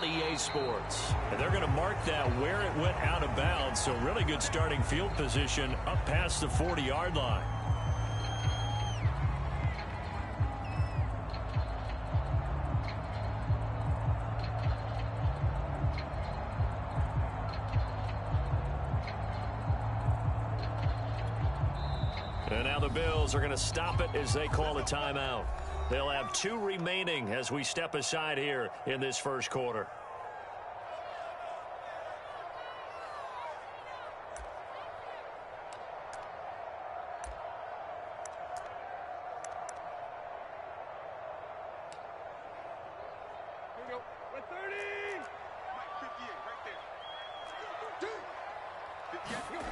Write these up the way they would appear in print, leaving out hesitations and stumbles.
EA Sports. And they're going to mark that where it went out of bounds, so really good starting field position up past the 40-yard line. And now the Bills are going to stop it as they call a timeout. They'll have 2 remaining as we step aside here in this first quarter. Here we go. 130. 58 right there. 58.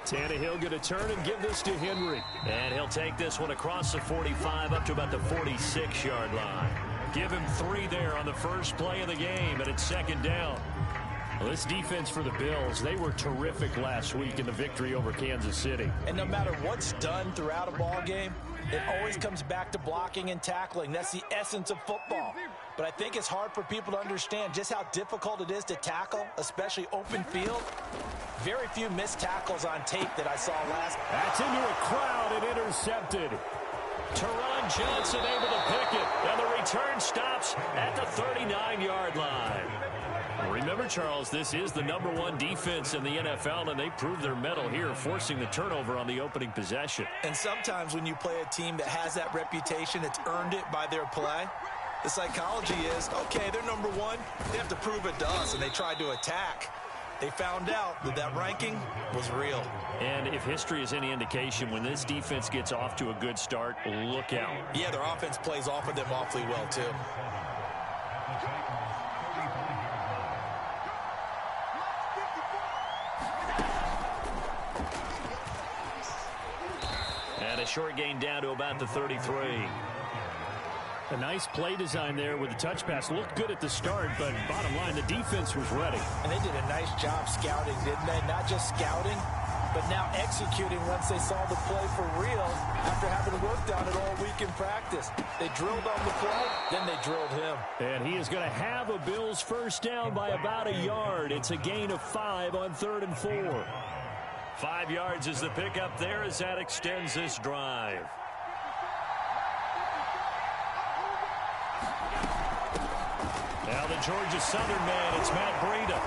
Tannehill going to turn and give this to Henry. And he'll take this one across the 45 up to about the 46-yard line. Give him 3 there on the first play of the game, and it's second down. Well, this defense for the Bills, they were terrific last week in the victory over Kansas City. And no matter what's done throughout a ball game, it always comes back to blocking and tackling. That's the essence of football. But I think it's hard for people to understand just how difficult it is to tackle, especially open field. Very few missed tackles on tape that I saw last. That's into a crowd and intercepted. Teron Johnson able to pick it, and the return stops at the 39-yard line. Remember, Charles, this is the #1 defense in the NFL, and they proved their mettle here, forcing the turnover on the opening possession. And sometimes when you play a team that has that reputation, it's earned it by their play. The psychology is, okay, they're #1. They have to prove it to us, and they tried to attack. They found out that that ranking was real. And if history is any indication, when this defense gets off to a good start, look out. Yeah, their offense plays off of them awfully well, too. And a short gain down to about the 33. A nice play design there with the touch pass. Looked good at the start, but bottom line, the defense was ready. And they did a nice job scouting, didn't they? Not just scouting, but now executing once they saw the play for real after having worked on it all week in practice. They drilled on the play, then they drilled him. And he is going to have a Bills first down by about a yard. It's a gain of 5 on 3rd and 4. 5 yards is the pickup there as that extends this drive. Now the Georgia Southern man, it's Matt Breida.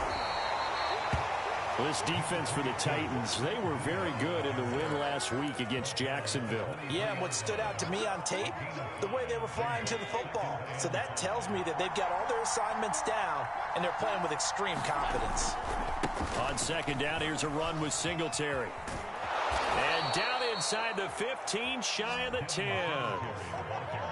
This defense for the Titans, they were very good in the win last week against Jacksonville. Yeah, and what stood out to me on tape, the way they were flying to the football. So that tells me that they've got all their assignments down, and they're playing with extreme confidence. On second down, here's a run with Singletary. And down inside the 15, shy of the 10.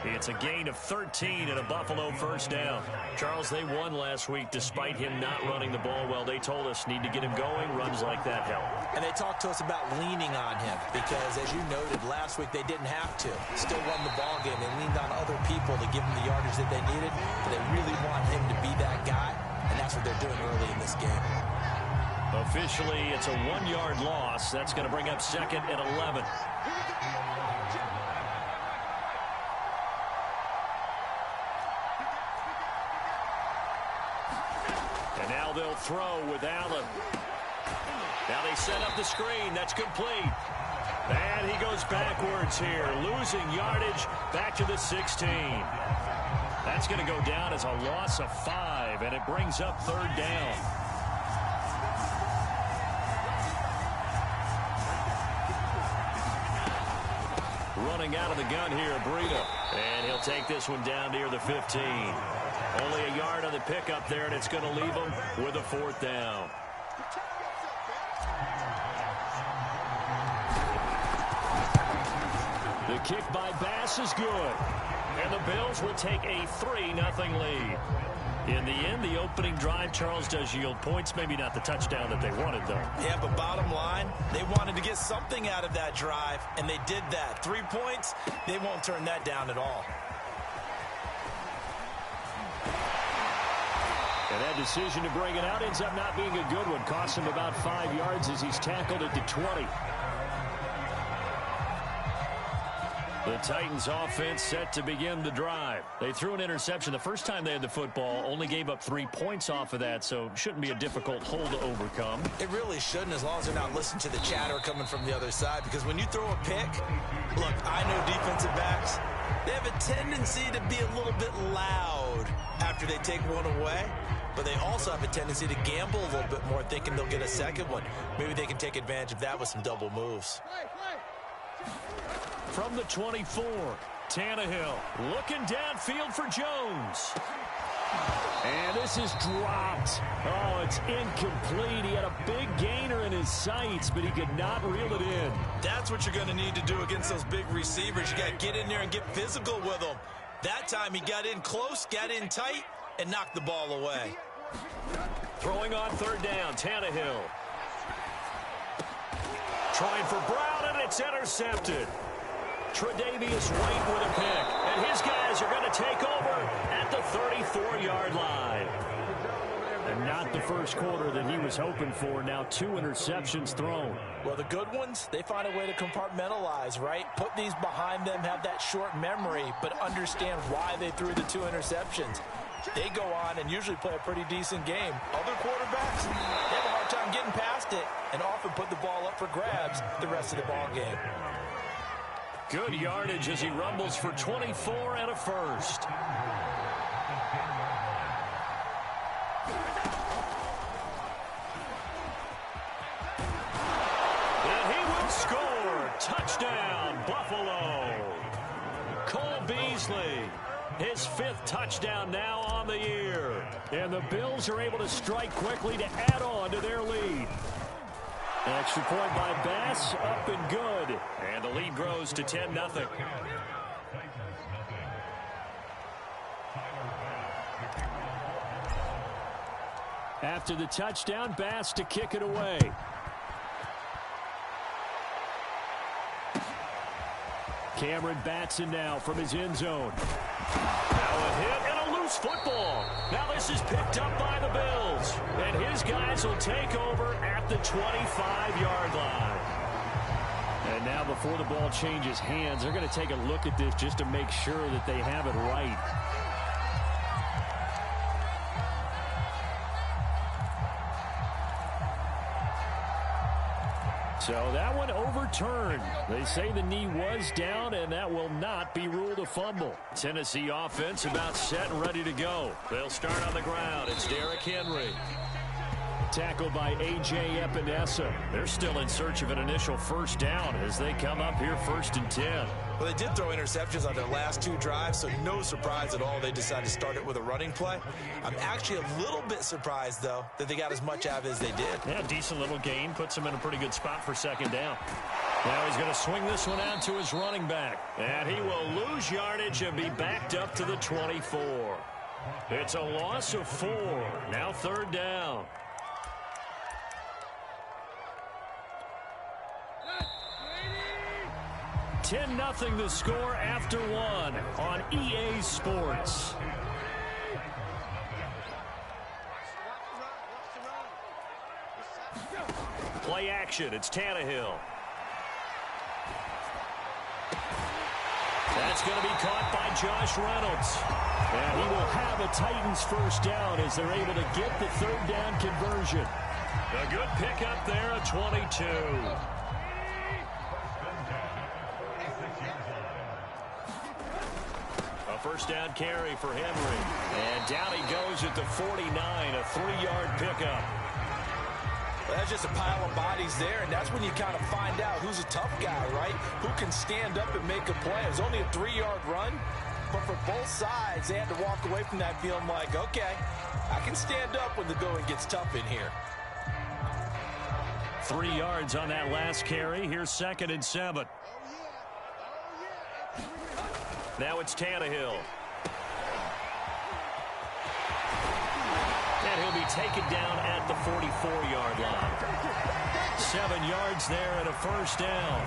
It's a gain of 13 and a Buffalo first down. Charles, they won last week despite him not running the ball well. They told us need to get him going. Runs like that help. And they talked to us about leaning on him because, as you noted, last week they didn't have to. Still won the ball game. They leaned on other people to give them the yardage that they needed. But they really want him to be that guy, and that's what they're doing early in this game. Officially, it's a 1-yard loss. That's going to bring up 2nd and 11. And now they'll throw with Allen. Now they set up the screen. That's complete. And he goes backwards here, losing yardage back to the 16. That's going to go down as a loss of 5, and it brings up 3rd down. Running out of the gun here, Breida. And he'll take this one down near the 15. Only a yard on the pickup there, and it's going to leave him with a 4th down. The kick by Bass is good. And the Bills will take a 3-0 lead. In the end, the opening drive, Charles, does yield points. Maybe not the touchdown that they wanted, though. Yeah, but bottom line, they wanted to get something out of that drive, and they did that. 3 points, they won't turn that down at all. And that decision to bring it out ends up not being a good one. Costs him about 5 yards as he's tackled at the 20. The Titans offense set to begin the drive. They threw an interception the first time they had the football, only gave up 3 points off of that, so shouldn't be a difficult hole to overcome. It really shouldn't, as long as they're not listening to the chatter coming from the other side, because when you throw a pick, look, I know defensive backs, they have a tendency to be a little bit loud after they take one away, but they also have a tendency to gamble a little bit more, thinking they'll get a second one. Maybe they can take advantage of that with some double moves. From the 24, Tannehill looking downfield for Jones. And this is dropped. Oh, it's incomplete. He had a big gainer in his sights, but he could not reel it in. That's what you're going to need to do against those big receivers. You got to get in there and get physical with them. That time he got in close, got in tight, and knocked the ball away. Throwing on third down, Tannehill. Trying for Brown, and it's intercepted. Tre'Davious White with a pick, and his guys are going to take over at the 34-yard line. And not the first quarter that he was hoping for. Now 2 interceptions thrown. Well, the good ones, they find a way to compartmentalize, right? Put these behind them, have that short memory, but understand why they threw the 2 interceptions. They go on and usually play a pretty decent game. Other quarterbacks, they have a hard time getting past it and often put the ball up for grabs the rest of the ball game. Good yardage as he rumbles for 24 and a first. And he will score. Touchdown, Buffalo. Cole Beasley, his 5th touchdown now on the year. And the Bills are able to strike quickly to add on to their lead. Extra point by Bass, up and good. And the lead grows to 10-0. After the touchdown, Bass to kick it away. Cameron Batson now from his end zone. Now a hit and a loose football. Now this is picked up by the Bills. And his guys will take over at the 25-yard line. And now before the ball changes hands, they're going to take a look at this just to make sure that they have it right. So that one overturned. They say the knee was down, and that will not be ruled a fumble. Tennessee offense about set and ready to go. They'll start on the ground. It's Derrick Henry. Tackled by A.J. Epinesa. They're still in search of an initial first down as they come up here 1st and 10. Well, they did throw interceptions on their last 2 drives, so no surprise at all they decided to start it with a running play. I'm actually a little bit surprised, though, that they got as much out of it as they did. Yeah, decent little gain. Puts him in a pretty good spot for 2nd down. Now he's going to swing this one out to his running back. And he will lose yardage and be backed up to the 24. It's a loss of 4. Now 3rd down. 10-0 the score after 1 on EA Sports. Play action. It's Tannehill. That's going to be caught by Josh Reynolds. And he will have a Titans first down as they're able to get the 3rd down conversion. A good pickup there at 22. First down carry for Henry. And down he goes at the 49, a 3-yard pickup. Well, that's just a pile of bodies there, and that's when you kind of find out who's a tough guy, right? Who can stand up and make a play. It was only a 3-yard run, but for both sides, they had to walk away from that feeling like, okay, I can stand up when the going gets tough in here. 3 yards on that last carry. Here's 2nd and 7. Now it's Tannehill. And he'll be taken down at the 44-yard line. 7 yards there and a first down.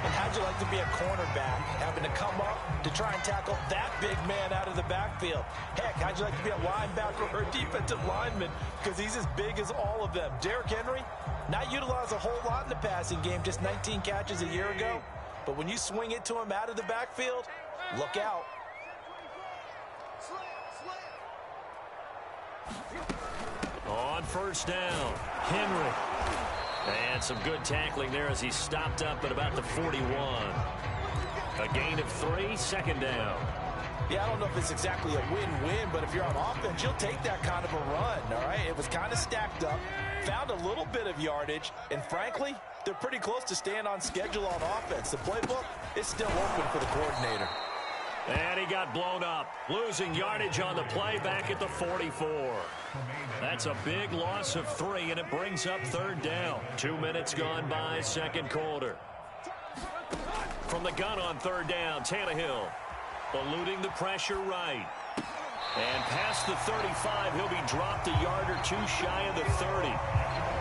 And how'd you like to be a cornerback, having to come up to try and tackle that big man out of the backfield? Heck, how'd you like to be a linebacker or a defensive lineman? Because he's as big as all of them. Derrick Henry, not utilized a whole lot in the passing game, just 19 catches a year ago. But when you swing it to him out of the backfield, look out. On first down, Henry. And some good tackling there as he stopped up at about the 41. A gain of 3, second down. Yeah, I don't know if it's exactly a win-win, but if you're on offense, you'll take that kind of a run, all right? It was kind of stacked up, found a little bit of yardage, and frankly, they're pretty close to staying on schedule on offense. The playbook is still open for the coordinator. And he got blown up, losing yardage on the play back at the 44. That's a big loss of 3, and it brings up third down. 2 minutes gone by, second quarter. From the gun on third down, Tannehill eluding the pressure right. And past the 35, he'll be dropped a yard or 2 shy of the 30.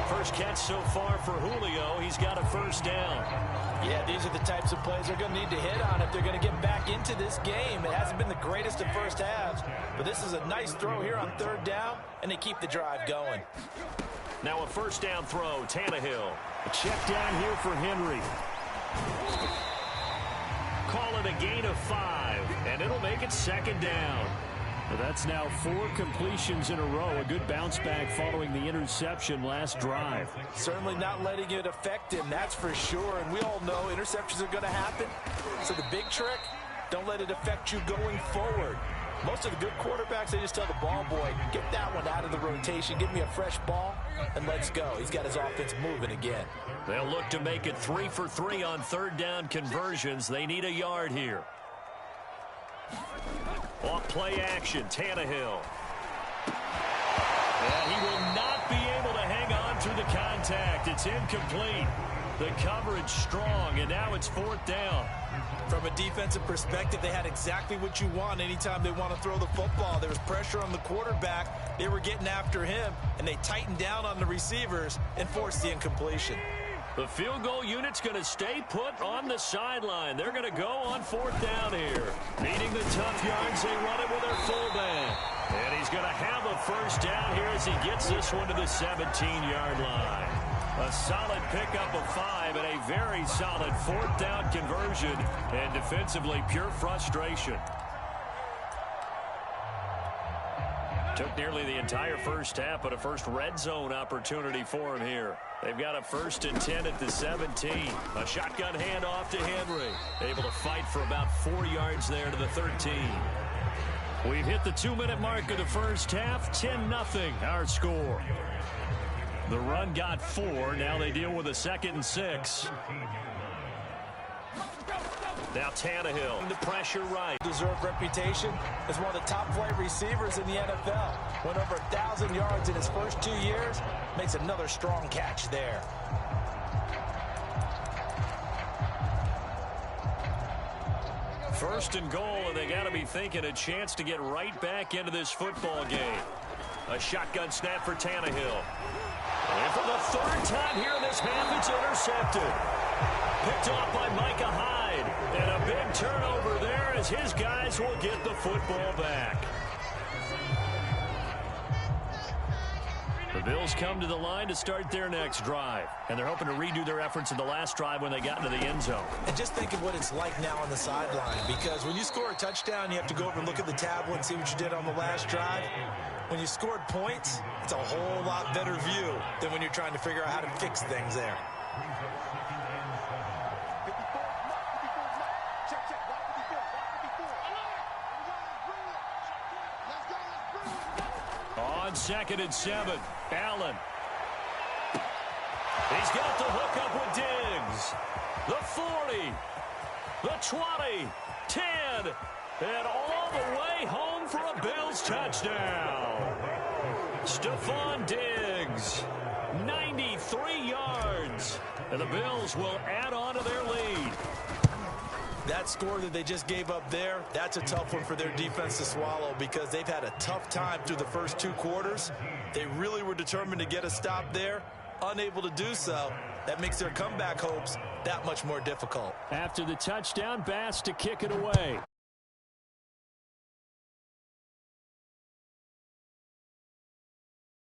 First catch so far for Julio. He's got a first down. Yeah, these are the types of plays they're going to need to hit on if they're going to get back into this game. It hasn't been the greatest of first halves, but this is a nice throw here on third down, and they keep the drive going. Now a first down throw, Tannehill. A check down here for Henry. Call it a gain of 5, and it'll make it second down. Well, that's now 4 completions in a row. A good bounce back following the interception last drive. Certainly not letting it affect him, that's for sure. And we all know interceptions are going to happen. So the big trick, don't let it affect you going forward. Most of the good quarterbacks, they just tell the ball boy, get that one out of the rotation, give me a fresh ball, and let's go. He's got his offense moving again. They'll look to make it 3 for 3 on third down conversions. They need a yard here. Off play action, Tannehill. And he will not be able to hang on through the contact. It's incomplete. The coverage strong, and now it's fourth down. From a defensive perspective, they had exactly what you want anytime they want to throw the football. There was pressure on the quarterback. They were getting after him, and they tightened down on the receivers and forced the incompletion. The field goal unit's going to stay put on the sideline. They're going to go on fourth down here. Needing the tough yards, they run it with their fullback. And he's going to have a first down here as he gets this one to the 17-yard line. A solid pickup of 5 and a very solid fourth down conversion. And defensively, pure frustration. Took nearly the entire first half, but a first red zone opportunity for him here. They've got a 1st and 10 at the 17. A shotgun handoff to Henry. Able to fight for about 4 yards there to the 13. We've hit the 2-minute mark of the first half. 10-0 our score. The run got 4. Now they deal with a 2nd and 6. Now Tannehill, the pressure right. Deserved reputation as one of the top flight receivers in the NFL. Went over 1,000 yards in his first 2 years. Makes another strong catch there. First and goal, and they got to be thinking a chance to get right back into this football game. A shotgun snap for Tannehill. And for the 3rd time here in this half, it's intercepted. Picked off by Micah Hyde. And a big turnover there as his guys will get the football back. The Bills come to the line to start their next drive. And they're hoping to redo their efforts in the last drive when they got into the end zone. And just think of what it's like now on the sideline. Because when you score a touchdown, you have to go over and look at the tablet and see what you did on the last drive. When you scored points, it's a whole lot better view than when you're trying to figure out how to fix things there. On 2nd and 7, Allen. He's got the hook up with Diggs. The 40, the 20, 10, and all the way home for a Bills touchdown. Stephon Diggs, 93 yards, and the Bills will add on to their lead. That score that they just gave up there, that's a tough one for their defense to swallow because they've had a tough time through the first 2 quarters. They really were determined to get a stop there, unable to do so. That makes their comeback hopes that much more difficult. After the touchdown, Bass to kick it away.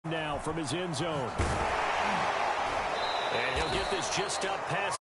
Now from his end zone. And he'll get this just up past